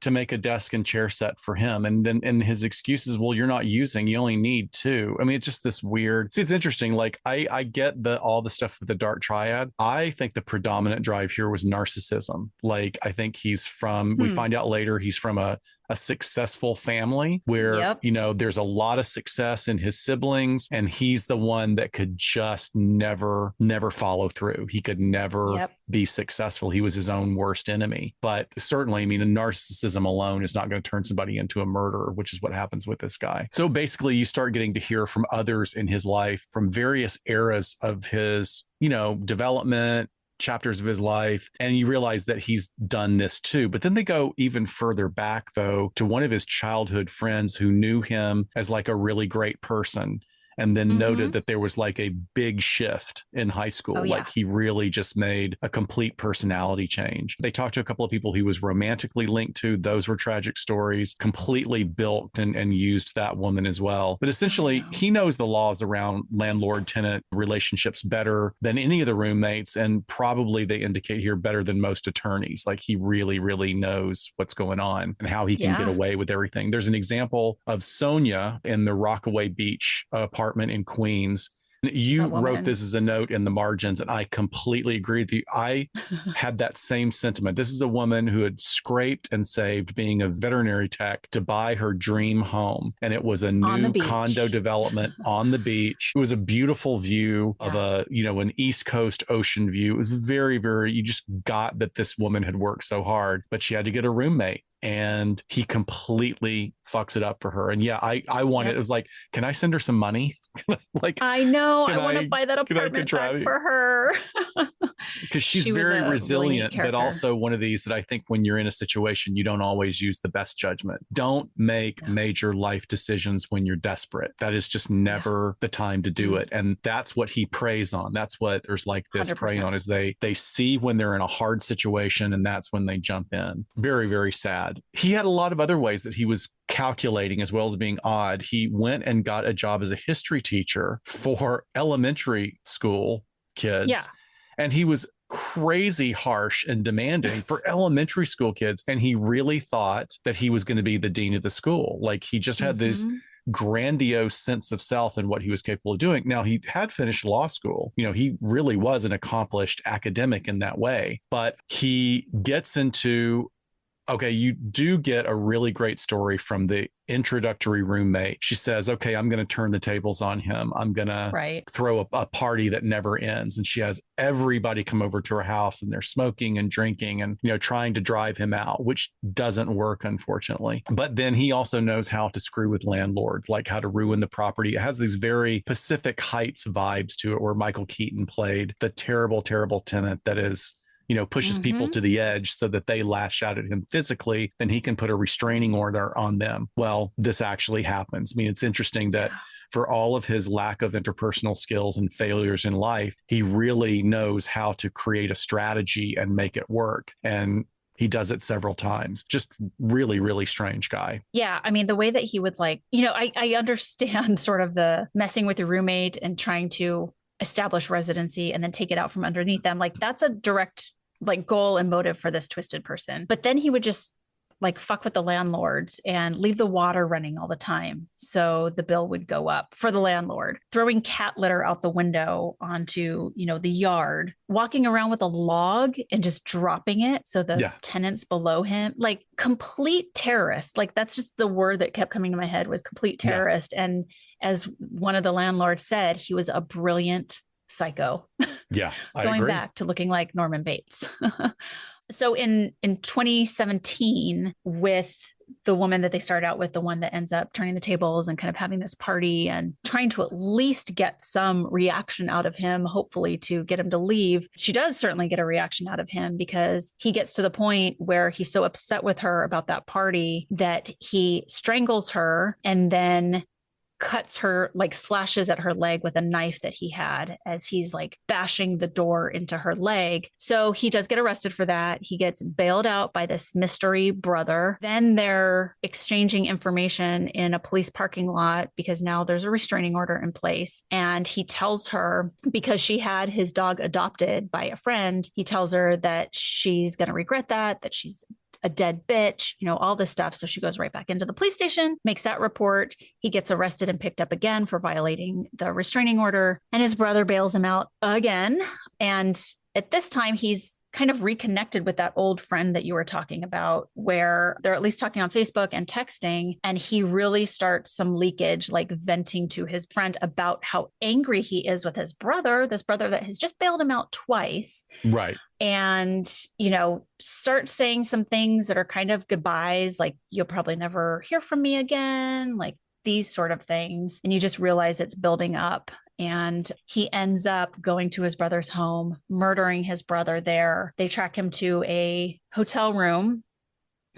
To make a desk and chair set for him. And then his excuses, well, you're not using, you only need two. I mean, it's just this weird. See, it's interesting. Like I get all the stuff with the dark triad. I think the predominant drive here was narcissism. Like I think he's from, we find out later, he's from a successful family where, there's a lot of success in his siblings, and he's the one that could just never follow through. He could never be successful. He was his own worst enemy. But certainly, I mean, a narcissism alone is not going to turn somebody into a murderer, which is what happens with this guy. So basically, you start getting to hear from others in his life from various eras of his, development, chapters of his life, and you realize that he's done this too. But then they go even further back, though, to one of his childhood friends who knew him as like a really great person, and then noted that there was like a big shift in high school. Like he really just made a complete personality change. They talked to a couple of people he was romantically linked to. Those were tragic stories, completely bilked and used that woman as well. But essentially, he knows the laws around landlord-tenant relationships better than any of the roommates. And probably they indicate here better than most attorneys. Like he really, really knows what's going on and how he can get away with everything. There's an example of Sonia in the Rockaway Beach apartment in Queens. You wrote this as a note in the margins, and I completely agree with you. I had that same sentiment. This is a woman who had scraped and saved, being a veterinary tech, to buy her dream home. And it was a new condo development on the beach. It was a beautiful view of an East Coast ocean view. It was very, very, you just got that this woman had worked so hard, but she had to get a roommate. And he completely fucks it up for her. And I wanted, it was like, can I send her some money? Like, I know, I want to buy that apartment back for her. Because she's very resilient, but also one of these that I think when you're in a situation, you don't always use the best judgment. Don't make major life decisions when you're desperate. That is just never the time to do it. And that's what he preys on. That's what there's like this 100%. Prey on, is they see when they're in a hard situation, and that's when they jump in. Very, very sad. He had a lot of other ways that he was calculating as well as being odd. He went and got a job as a history teacher for elementary school kids. Yeah. And he was crazy harsh and demanding for elementary school kids. And he really thought that he was going to be the dean of the school. Like he just had this grandiose sense of self and what he was capable of doing. Now, he had finished law school. He really was an accomplished academic in that way. But he gets into, okay, you do get a really great story from the introductory roommate. She says, okay, I'm going to turn the tables on him. I'm going to throw a party that never ends. And she has everybody come over to her house, and they're smoking and drinking and, trying to drive him out, which doesn't work, unfortunately. But then he also knows how to screw with landlords, like how to ruin the property. It has these very Pacific Heights vibes to it, where Michael Keaton played the terrible, terrible tenant that is, pushes people to the edge so that they lash out at him physically, then he can put a restraining order on them. Well, this actually happens. I mean, it's interesting that for all of his lack of interpersonal skills and failures in life, he really knows how to create a strategy and make it work. And He does it several times. Just really, really strange guy. Yeah. I mean, the way that he would like, I understand sort of the messing with your roommate and trying to establish residency and then take it out from underneath them. Like that's a direct like goal and motive for this twisted person. But then he would just like fuck with the landlords and leave the water running all the time. So the bill would go up for the landlord, throwing cat litter out the window onto, the yard, walking around with a log and just dropping it. So the tenants below him, like complete terrorist. Like that's just the word that kept coming to my head was complete terrorist. Yeah. And as one of the landlords said, he was a brilliant psycho. Yeah. Going back to looking like Norman Bates. So in 2017, with the woman that they start out with, the one that ends up turning the tables and kind of having this party and trying to at least get some reaction out of him, hopefully to get him to leave, she does certainly get a reaction out of him because he gets to the point where he's so upset with her about that party that he strangles her and then cuts her, like slashes at her leg with a knife that he had as he's like bashing the door into her leg. So he does get arrested for that. He gets bailed out by this mystery brother. Then they're exchanging information in a police parking lot because now there's a restraining order in place. And he tells her, because she had his dog adopted by a friend, he tells her that she's going to regret that she's a dead bitch, all this stuff. So she goes right back into the police station, makes that report. He gets arrested and picked up again for violating the restraining order. And his brother bails him out again. And at this time, he's kind of reconnected with that old friend that you were talking about, where they're at least talking on Facebook and texting. And he really starts some leakage, like venting to his friend about how angry he is with his brother, this brother that has just bailed him out twice. Right. And, start saying some things that are kind of goodbyes, like you'll probably never hear from me again, like these sort of things. And you just realize it's building up. And he ends up going to his brother's home, murdering his brother there. They track him to a hotel room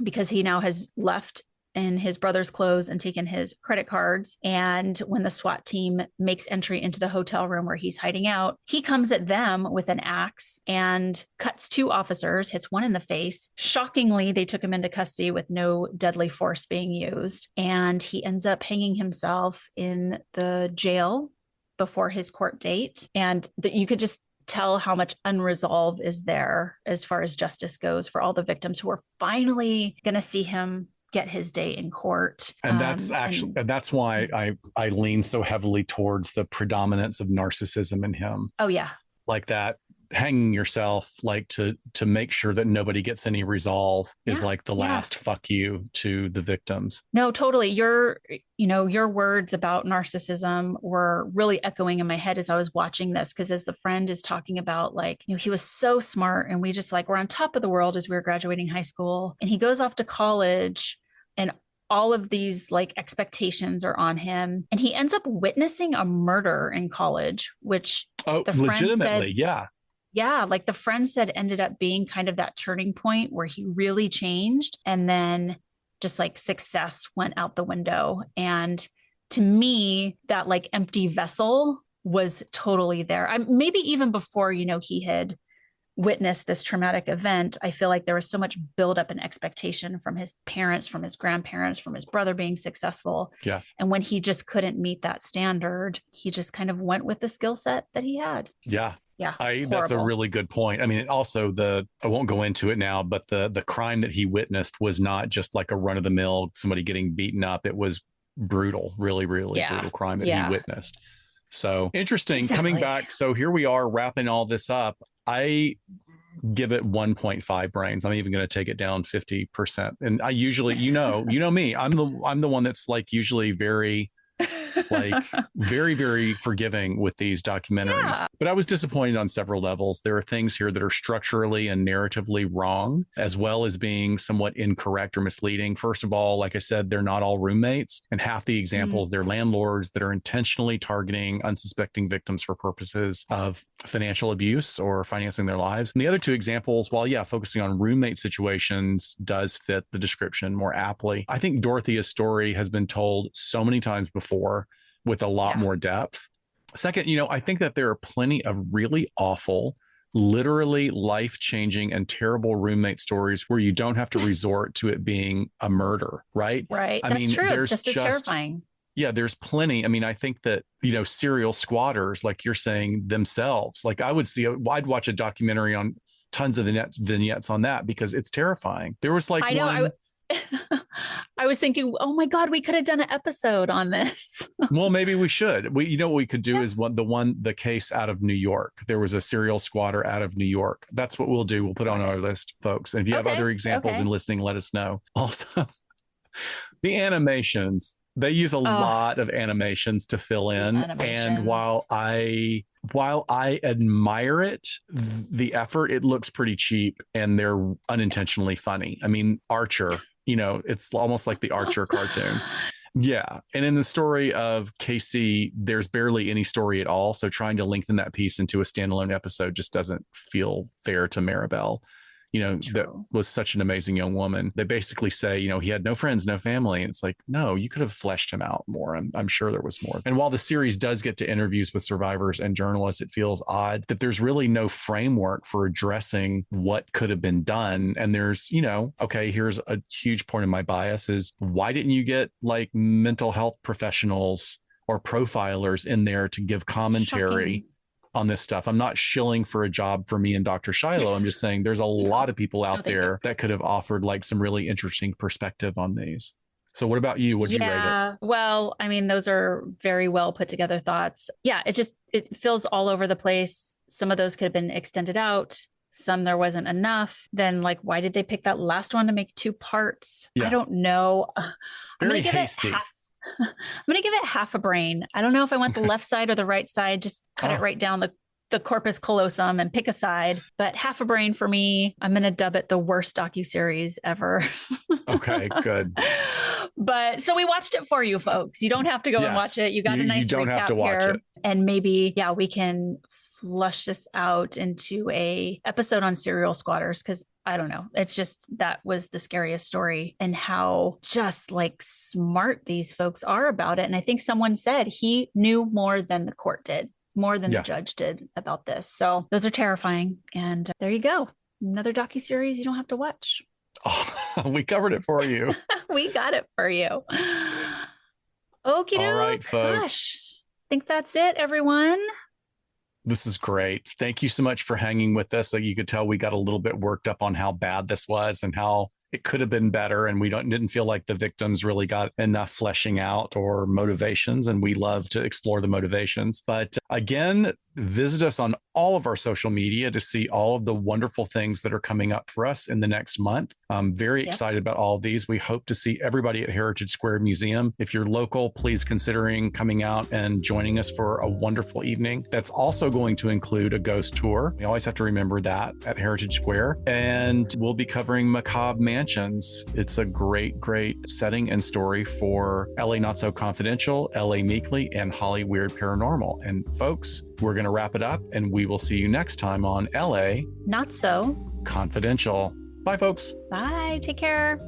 because he now has left in his brother's clothes and taken his credit cards. And when the SWAT team makes entry into the hotel room where he's hiding out, he comes at them with an axe and cuts two officers, hits one in the face. Shockingly, they took him into custody with no deadly force being used. And he ends up hanging himself in the jail before his court date. And you could just tell how much unresolved is there as far as justice goes for all the victims who are finally going to see him get his day in court. And that's that's why I lean so heavily towards the predominance of narcissism in him. Oh yeah. Like that hanging yourself, like to make sure that nobody gets any resolve is like the last fuck you to the victims. No, totally. Your words about narcissism were really echoing in my head as I was watching this, because as the friend is talking about, like, he was so smart and we just like were on top of the world as we were graduating high school, and he goes off to college and all of these like expectations are on him, and he ends up witnessing a murder in college, which the friend legitimately said, yeah, like the friend said ended up being kind of that turning point where he really changed, and then just like success went out the window. And to me, that like empty vessel was totally there. Maybe even before, he had witnessed this traumatic event, I feel like there was so much buildup and expectation from his parents, from his grandparents, from his brother being successful. Yeah. And when he just couldn't meet that standard, he just kind of went with the skill set that he had. Yeah. Yeah. That's a really good point. I mean, also I won't go into it now, but the crime that he witnessed was not just like a run of the mill, somebody getting beaten up. It was brutal, really, really brutal crime that he witnessed. So interesting. Exactly. Coming back. So here we are wrapping all this up. I give it 1.5 brains. I'm even going to take it down 50%. And I usually, me, I'm the one that's like usually very very, very forgiving with these documentaries. Yeah. But I was disappointed on several levels. There are things here that are structurally and narratively wrong, as well as being somewhat incorrect or misleading. First of all, like I said, they're not all roommates. And half the examples, they're landlords that are intentionally targeting unsuspecting victims for purposes of financial abuse or financing their lives. And the other two examples, while focusing on roommate situations does fit the description more aptly. I think Dorothea's story has been told so many times before with a lot more depth. Second, I think that there are plenty of really awful, literally life-changing and terrible roommate stories where you don't have to resort to it being a murder, right? Right. I That's mean, true. there's Just as terrifying. yeah, there's plenty. I mean, I think that, serial squatters, like you're saying themselves, like I'd watch a documentary on tons of vignettes on that because it's terrifying. There was like I know. one. I was thinking, oh my God, we could have done an episode on this. Well, maybe we should. What we could do is the case out of New York. There was a serial squatter out of New York. That's what we'll do. We'll put it on our list, folks. And if you have other examples and listening, let us know. Also, the animations, they use a lot of animations to fill in. And while I admire it, the effort, it looks pretty cheap and they're unintentionally funny. I mean, Archer, it's almost like the Archer cartoon. Yeah. And in the story of Casey, there's barely any story at all. So trying to lengthen that piece into a standalone episode just doesn't feel fair to Maribel. That was such an amazing young woman. They basically say, he had no friends, no family. And it's like, no, you could have fleshed him out more. I'm sure there was more. And while the series does get to interviews with survivors and journalists, it feels odd that there's really no framework for addressing what could have been done. And there's, here's a huge point of my bias is why didn't you get like mental health professionals or profilers in there to give commentary on this stuff? I'm not shilling for a job for me and Dr. Shiloh. I'm just saying there's a lot of people out there that could have offered like some really interesting perspective on these. So what about you? Would you rate it? Well, I mean, those are very well put together thoughts. Yeah, it feels all over the place. Some of those could have been extended out. Some there wasn't enough. Then like, why did they pick that last one to make 2 parts? Yeah. I don't know. Very hasty. I'm going to give it half a brain. I don't know if I want the left side or the right side. Just cut it right down the corpus callosum and pick a side. But half a brain for me. I'm going to dub it the worst docuseries ever. Okay, good. But so we watched it for you folks. You don't have to go and watch it. You got a nice you don't have to watch here. It. And maybe, we can flush this out into a episode on serial squatters, because I don't know. It's just that was the scariest story and how just like smart these folks are about it. And I think someone said he knew more than the court did, more than the judge did about this. So those are terrifying. And there you go. Another docuseries you don't have to watch. Oh, we covered it for you. We got it for you. Okie doke. All right, folks. Gosh, I think that's it, everyone. This is great. Thank you so much for hanging with us. So you could tell we got a little bit worked up on how bad this was and how it could have been better. And we didn't feel like the victims really got enough fleshing out or motivations. And we love to explore the motivations. But again, visit us on all of our social media to see all of the wonderful things that are coming up for us in the next month. I'm very excited about all of these. We hope to see everybody at Heritage Square Museum. If you're local, please considering coming out and joining us for a wonderful evening. That's also going to include a ghost tour. We always have to remember that at Heritage Square. And we'll be covering Macabre Mansions. It's a great, great setting and story for LA Not So Confidential, LA Meekly, and Holly Weird Paranormal. And folks, we're going to wrap it up and we will see you next time on LA Not So Confidential. Bye, folks. Bye. Take care.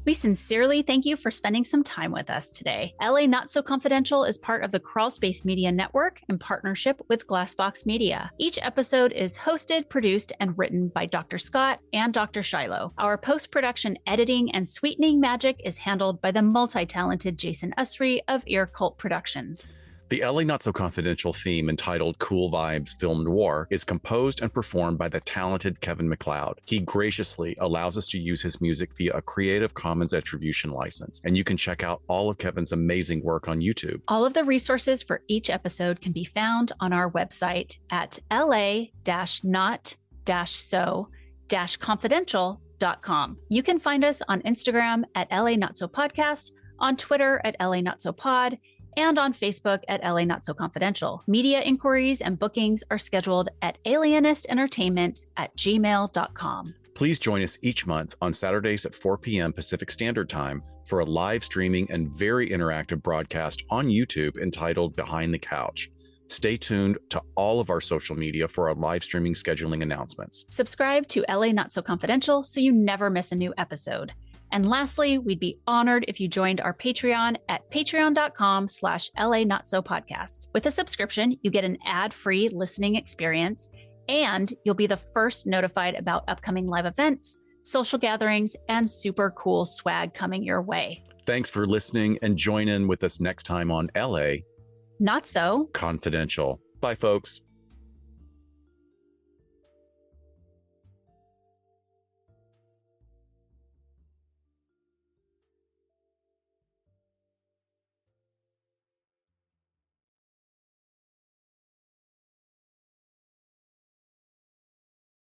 We sincerely thank you for spending some time with us today. LA Not So Confidential is part of the Crawl Space Media Network in partnership with Glassbox Media. Each episode is hosted, produced, and written by Dr. Scott and Dr. Shiloh. Our post-production editing and sweetening magic is handled by the multi-talented Jason Usry of Ear Cult Productions. The LA Not So Confidential theme entitled Cool Vibes Film Noir is composed and performed by the talented Kevin MacLeod. He graciously allows us to use his music via a Creative Commons Attribution license, and you can check out all of Kevin's amazing work on YouTube. All of the resources for each episode can be found on our website at la-not-so-confidential.com. You can find us on Instagram at LA Not So Podcast, on Twitter at LA Not So Pod, and on Facebook at LA Not So Confidential. Media inquiries and bookings are scheduled at alienistentertainment@gmail.com. Please join us each month on Saturdays at 4 p.m. Pacific Standard Time for a live streaming and very interactive broadcast on YouTube entitled Behind the Couch. Stay tuned to all of our social media for our live streaming scheduling announcements. Subscribe to LA Not So Confidential so you never miss a new episode. And lastly, we'd be honored if you joined our Patreon at patreon.com/LA Not So Podcast. With a subscription, you get an ad-free listening experience, and you'll be the first notified about upcoming live events, social gatherings, and super cool swag coming your way. Thanks for listening, and join in with us next time on LA Not So Confidential. Bye, folks.